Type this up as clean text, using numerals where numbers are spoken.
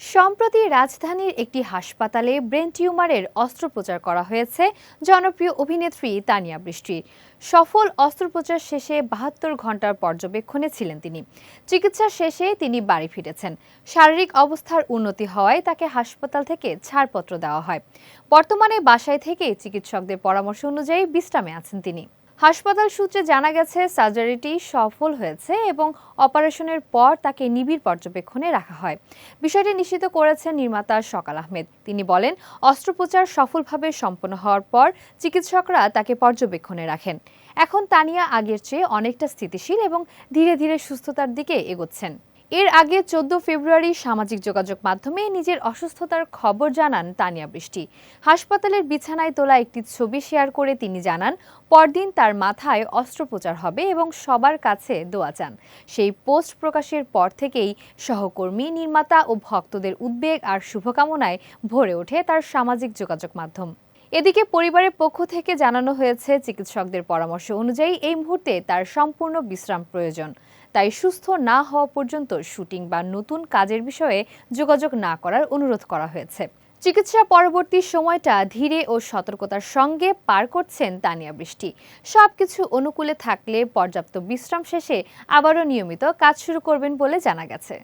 সম্প্রতি রাজধানীর একটি হাসপাতালে ব্রেন টিউমারের অস্ত্রোপচার করা হয়েছে জনপ্রিয় অভিনেত্রী তানিয়া বৃষ্টির। সফল অস্ত্রোপচার শেষে ৭২ ঘন্টার পর্যবেক্ষণে ছিলেন তিনি। চিকিৎসা শেষে তিনি বাড়ি ফিরেছেন। শারীরিক অবস্থার উন্নতি হওয়ায় তাকে হাসপাতাল থেকে ছাড়পত্র দেওয়া হয়। বর্তমানে বাসায় থেকে চিকিৎসকদের পরামর্শ অনুযায়ী বিশ্রামে আছেন তিনি। হাসপাতাল সূত্রে জানা গেছে, সার্জারিটি সফল হয়েছে এবং অপারেশনের পর তাকে নিবিড় পর্যবেক্ষণে রাখা হয়। বিষয়টি নিশ্চিত করেছেন নির্মাতা সকাল আহমেদ। তিনি বলেন, অস্ত্রোপচার সফলভাবে সম্পন্ন হওয়ার পর চিকিৎসকরা তাকে পর্যবেক্ষণে রাখেন। এখন তানিয়া আগের চেয়ে অনেকটা স্থিতিশীল এবং ধীরে ধীরে সুস্থতার দিকে এগোচ্ছেন। এর আগে ১৪ ফেব্রুয়ারি সামাজিক যোগাযোগ মাধ্যমে নিজের অসুস্থতার খবর জানান তানিয়া বৃষ্টি। হাসপাতালের বিছানায় তোলা একটি ছবি শেয়ার করে তিনি জানান, পরদিন তার মাথায় অস্ত্রোপচার হবে এবং সবার কাছে দোয়া চান। সেই পোস্ট প্রকাশের পর থেকেই সহকর্মী, নির্মাতা ও ভক্তদের উদ্বেগ আর শুভকামনায় ভরে ওঠে তার সামাজিক যোগাযোগ মাধ্যম। এদিকে পরিবারের পক্ষ থেকে জানানো হয়েছে, চিকিৎসকদের পরামর্শ অনুযায়ী এই মুহূর্তে তার সম্পূর্ণ বিশ্রাম প্রয়োজন। তাই সুস্থ না হওয়া পর্যন্ত শুটিং বা নতুন কাজের বিষয়ে যোগাযোগ না করার অনুরোধ করা হয়েছে। চিকিৎসা পরবর্তী সময়টা ধীরে ও সতর্কতার সঙ্গে পার করছেন তানিয়া বৃষ্টি। সবকিছু অনুকূলে থাকলে পর্যাপ্ত বিশ্রাম শেষে আবারও নিয়মিত কাজ শুরু করবেন বলে জানা গেছে।